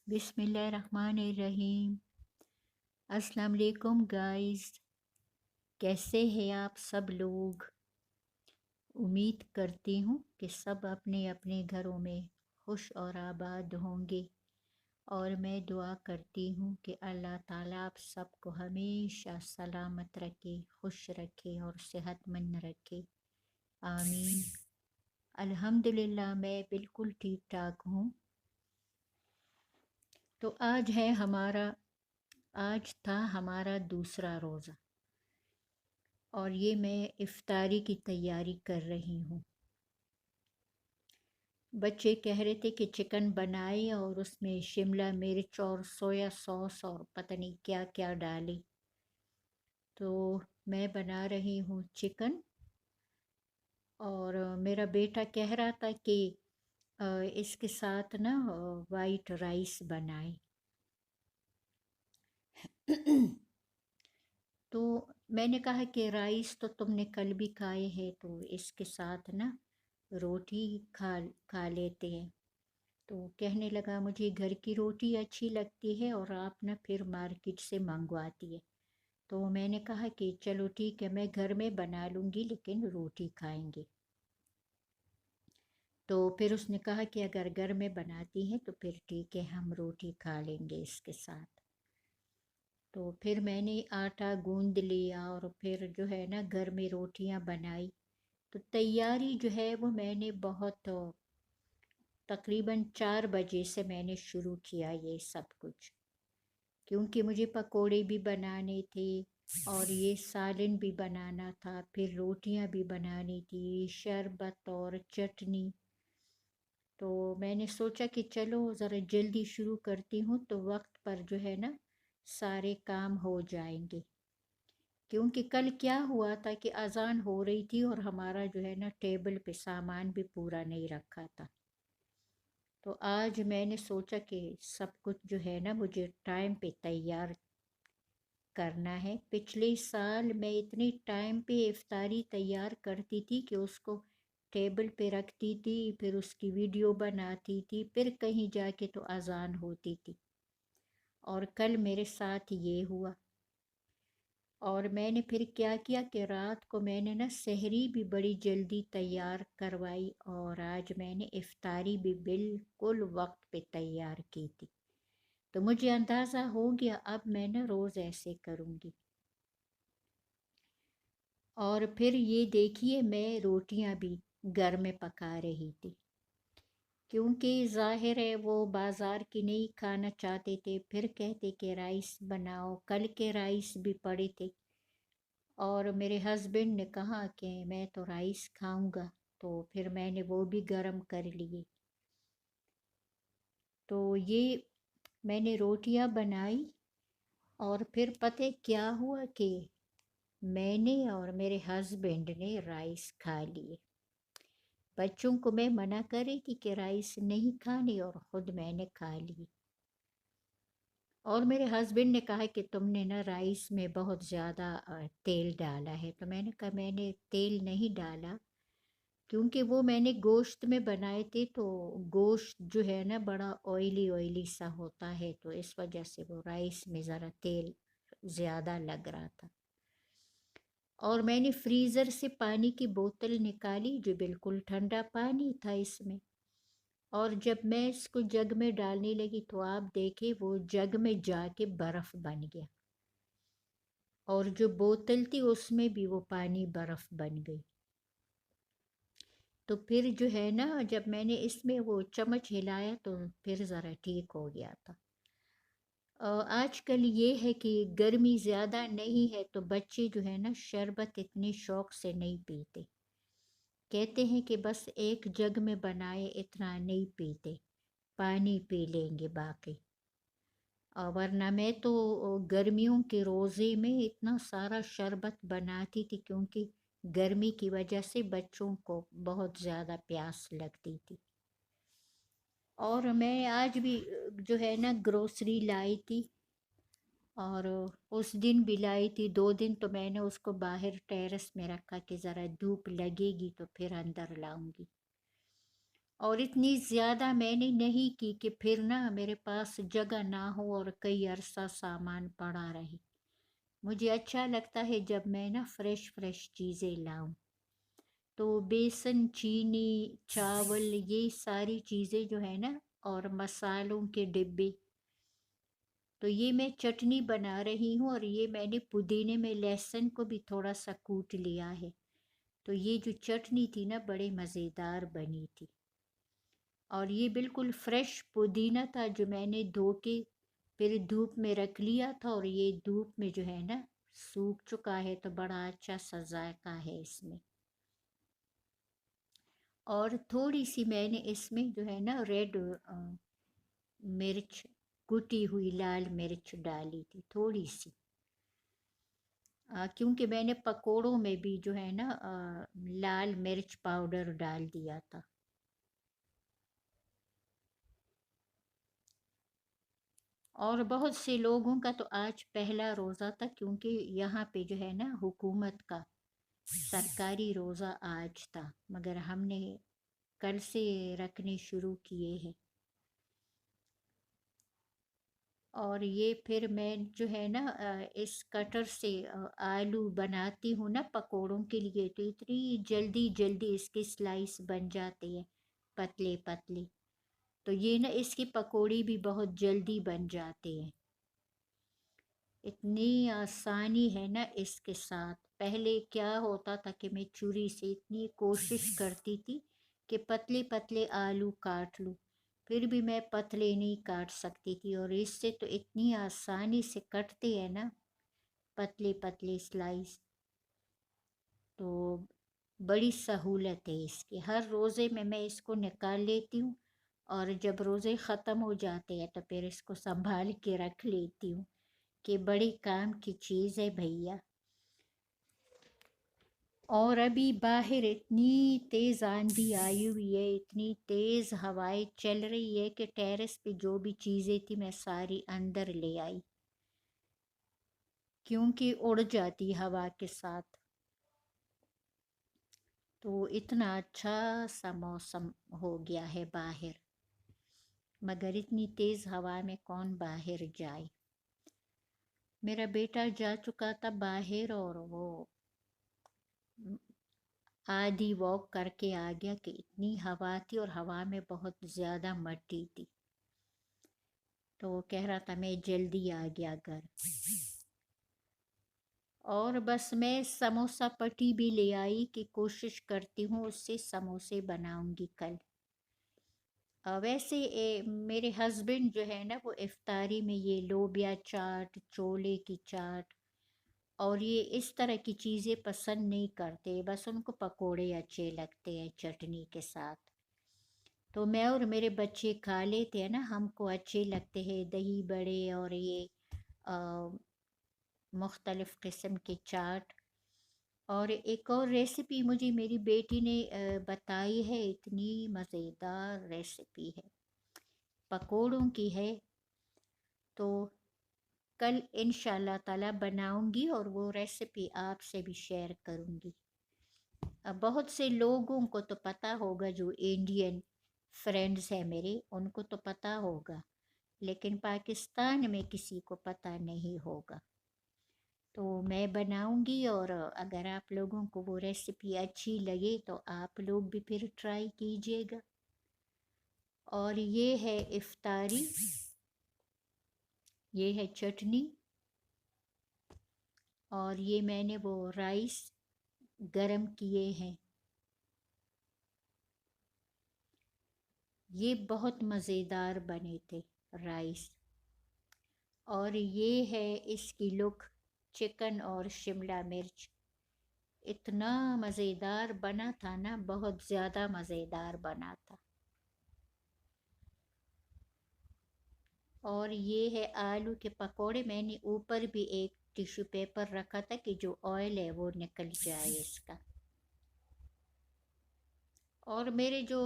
बिस्मिल्लाहिर्रहमानिर्रहीम। अस्सलाम वालेकुम गाइस, कैसे हैं आप सब लोग। उम्मीद करती हूँ कि सब अपने अपने घरों में खुश और आबाद होंगे, और मैं दुआ करती हूँ कि अल्लाह ताला आप सबको हमेशा सलामत रखे, खुश रखे और सेहतमंद रखे। आमीन। अल्हम्दुलिल्लाह मैं बिल्कुल ठीक ठाक हूँ। तो आज था हमारा दूसरा रोज़ा, और ये मैं इफ्तारी की तैयारी कर रही हूँ। बच्चे कह रहे थे कि चिकन बनाए और उसमें शिमला मिर्च और सोया सॉस और पता नहीं क्या क्या डाली। तो मैं बना रही हूँ चिकन, और मेरा बेटा कह रहा था कि इसके साथ ना वाइट राइस बनाए। तो मैंने कहा कि राइस तो तुमने कल भी खाए हैं, तो इसके साथ ना रोटी खा खा लेते हैं। तो कहने लगा मुझे घर की रोटी अच्छी लगती है और आप ना फिर मार्केट से मंगवाती है। तो मैंने कहा कि चलो ठीक है, मैं घर में बना लूँगी लेकिन रोटी खाएंगे। तो फिर उसने कहा कि अगर घर में बनाती हैं तो फिर ठीक है, हम रोटी खा लेंगे इसके साथ। तो फिर मैंने आटा गूंद लिया और फिर जो है ना घर में रोटियां बनाई। तो तैयारी जो है वो मैंने बहुत तकरीबन 4 बजे से मैंने शुरू किया ये सब कुछ, क्योंकि मुझे पकोड़े भी बनाने थे और ये सालन भी बनाना था, फिर रोटियां भी बनानी थी, शरबत और चटनी। तो मैंने सोचा कि चलो ज़रा जल्दी शुरू करती हूँ तो वक्त पर जो है ना सारे काम हो जाएंगे। क्योंकि कल क्या हुआ था कि अजान हो रही थी और हमारा जो है ना टेबल पे सामान भी पूरा नहीं रखा था। तो आज मैंने सोचा कि सब कुछ जो है ना मुझे टाइम पे तैयार करना है। पिछले साल मैं इतनी टाइम पे इफ्तारी तैयार करती थी कि उसको टेबल पे रखती थी, फिर उसकी वीडियो बनाती थी, फिर कहीं जाके तो अजान होती थी। और कल मेरे साथ ये हुआ। और मैंने फिर क्या किया कि रात को मैंने ना सहरी भी बड़ी जल्दी तैयार करवाई, और आज मैंने इफ्तारी भी बिल्कुल वक्त पे तैयार की थी। तो मुझे अंदाज़ा हो गया अब मैं ना रोज़ ऐसे करूँगी। और फिर ये देखिए मैं रोटियां भी घर में पका रही थी, क्योंकि ज़ाहिर है वो बाज़ार की नहीं खाना चाहते थे। फिर कहते कि राइस बनाओ, कल के राइस भी पड़े थे, और मेरे हस्बैंड ने कहा कि मैं तो राइस खाऊंगा, तो फिर मैंने वो भी गरम कर लिए। तो ये मैंने रोटियां बनाई, और फिर पता है क्या हुआ कि मैंने और मेरे हस्बैंड ने राइस खा लिए। बच्चों को मैं मना कर रही थी कि राइस नहीं खानी, और ख़ुद मैंने खा ली। और मेरे हस्बैंड ने कहा कि तुमने ना राइस में बहुत ज़्यादा तेल डाला है। तो मैंने कहा मैंने तेल नहीं डाला, क्योंकि वो मैंने गोश्त में बनाए थे, तो गोश्त जो है ना बड़ा ऑयली ऑयली सा होता है, तो इस वजह से वो राइस में ज़रा तेल ज़्यादा लग रहा था। और मैंने फ्रीज़र से पानी की बोतल निकाली, जो बिल्कुल ठंडा पानी था इसमें, और जब मैं इसको जग में डालने लगी तो आप देखें वो जग में जाके बर्फ़ बन गया, और जो बोतल थी उसमें भी वो पानी बर्फ़ बन गई। तो फिर जो है ना जब मैंने इसमें वो चम्मच हिलाया तो फिर ज़रा ठीक हो गया था। आजकल ये है कि गर्मी ज़्यादा नहीं है, तो बच्चे जो है ना शरबत इतने शौक़ से नहीं पीते। कहते हैं कि बस एक जग में बनाए इतना नहीं पीते, पानी पी लेंगे बाकी। वरना मैं तो गर्मियों के रोज़े में इतना सारा शरबत बनाती थी, क्योंकि गर्मी की वजह से बच्चों को बहुत ज़्यादा प्यास लगती थी। और मैं आज भी जो है ना ग्रोसरी लाई थी, और उस दिन भी लाई थी। 2 दिन तो मैंने उसको बाहर टेरेस में रखा कि ज़रा धूप लगेगी तो फिर अंदर लाऊंगी। और इतनी ज़्यादा मैंने नहीं की कि फिर ना मेरे पास जगह ना हो और कई अरसा सामान पड़ा रहे। मुझे अच्छा लगता है जब मैं ना फ्रेश फ्रेश चीज़ें लाऊं। तो बेसन, चीनी, चावल, ये सारी चीज़ें जो है ना, और मसालों के डिब्बे, तो ये मैं चटनी बना रही हूँ। और ये मैंने पुदीने में लहसुन को भी थोड़ा सा कूट लिया है। तो ये जो चटनी थी ना, बड़े मज़ेदार बनी थी। और ये बिल्कुल फ्रेश पुदीना था जो मैंने धो के फिर धूप में रख लिया था, और ये धूप में जो है ना सूख चुका है, तो बड़ा अच्छा सा जायका है इसमें। और थोड़ी सी मैंने इसमें जो है ना रेड मिर्च, कुटी हुई लाल मिर्च डाली थी थोड़ी सी, क्योंकि मैंने पकोड़ों में भी जो है ना लाल मिर्च पाउडर डाल दिया था। और बहुत से लोगों का तो आज पहला रोज़ा था, क्योंकि यहाँ पे जो है ना हुकूमत का सरकारी रोज़ा आज था, मगर हमने कल से रखने शुरू किए हैं। और ये फिर मैं जो है ना इस कटर से आलू बनाती हूँ ना पकोड़ों के लिए, तो इतनी जल्दी जल्दी इसके स्लाइस बन जाते हैं, पतले पतले। तो ये ना इसकी पकोड़ी भी बहुत जल्दी बन जाते हैं। इतनी आसानी है ना इसके साथ। पहले क्या होता था कि मैं छुरी से इतनी कोशिश करती थी कि पतले पतले आलू काट लूँ, फिर भी मैं पतले नहीं काट सकती थी। और इससे तो इतनी आसानी से कटते हैं ना पतले पतले स्लाइस। तो बड़ी सहूलत है इसकी। हर रोज़े में मैं इसको निकाल लेती हूँ, और जब रोज़े ख़त्म हो जाते हैं तो फिर इसको संभाल के रख लेती हूँ कि बड़ी काम की चीज़ है भैया। और अभी बाहर इतनी तेज़ आंधी आई हुई है, इतनी तेज़ हवाएं चल रही है कि टेरेस पे जो भी चीज़ें थी मैं सारी अंदर ले आई, क्योंकि उड़ जाती हवा के साथ। तो इतना अच्छा सा मौसम हो गया है बाहर, मगर इतनी तेज़ हवा में कौन बाहर जाए। मेरा बेटा जा चुका था बाहर, और वो आधी वॉक करके आ गया कि इतनी हवा थी, और हवा में बहुत ज़्यादा मट्टी थी। तो वो कह रहा था मैं जल्दी आ गया घर। और बस मैं समोसा पट्टी भी ले आई कि कोशिश करती हूँ उससे समोसे बनाऊंगी कल। वैसे मेरे हस्बैंड जो है ना वो इफ्तारी में ये लोबिया चाट, छोले की चाट और ये इस तरह की चीज़ें पसंद नहीं करते, बस उनको पकोड़े अच्छे लगते हैं चटनी के साथ। तो मैं और मेरे बच्चे खा लेते हैं ना, हमको अच्छे लगते हैं दही बड़े और ये मुख्तलिफ़ किस्म के चाट। और एक और रेसिपी मुझे मेरी बेटी ने बताई है, इतनी मज़ेदार रेसिपी है, पकोड़ों की है। तो कल इंशाल्लाह ताला बनाऊंगी और वो रेसिपी आपसे भी शेयर करूंगी। अब बहुत से लोगों को तो पता होगा, जो इंडियन फ्रेंड्स हैं मेरे, उनको तो पता होगा, लेकिन पाकिस्तान में किसी को पता नहीं होगा। तो मैं बनाऊंगी, और अगर आप लोगों को वो रेसिपी अच्छी लगे तो आप लोग भी फिर ट्राई कीजिएगा। और ये है इफ्तारी, ये है चटनी, और ये मैंने वो राइस गरम किए हैं। ये बहुत मज़ेदार बने थे राइस। और ये है इसकी लुक, चिकन और शिमला मिर्च। इतना मज़ेदार बना था ना, बहुत ज़्यादा मज़ेदार बना था। और ये है आलू के पकोड़े, मैंने ऊपर भी एक टिश्यू पेपर रखा था कि जो ऑयल है वो निकल जाए इसका। और मेरे जो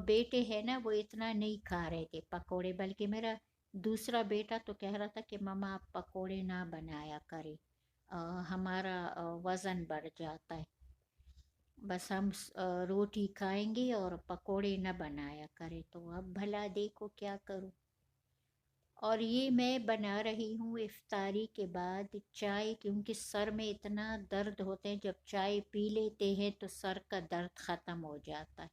बेटे हैं ना वो इतना नहीं खा रहे थे पकोड़े, बल्कि मेरा दूसरा बेटा तो कह रहा था कि मम्मा आप पकोड़े ना बनाया करें, हमारा वज़न बढ़ जाता है। बस हम रोटी खाएंगे और पकोड़े न बनाया करें। तो अब भला देखो क्या करूं। और ये मैं बना रही हूँ इफ्तारी के बाद चाय, क्योंकि सर में इतना दर्द होते हैं, जब चाय पी लेते हैं तो सर का दर्द ख़त्म हो जाता है।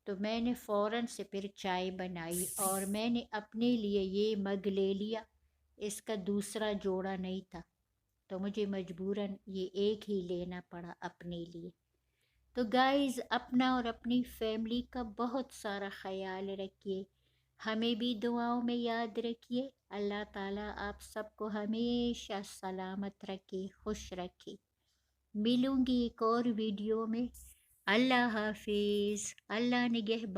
तो मैंने फ़ौरन से फिर चाय बनाई और मैंने अपने लिए ये मग ले लिया। इसका दूसरा जोड़ा नहीं था, तो मुझे मजबूरन ये एक ही लेना पड़ा अपने लिए। तो गाइस, अपना और अपनी फैमिली का बहुत सारा ख्याल रखिए, हमें भी दुआओं में याद रखिए। अल्लाह ताला आप सबको हमेशा सलामत रखे, खुश रखे। मिलूंगी एक और वीडियो में। अल्लाह हाफिज़, अल्लाह निगहबान।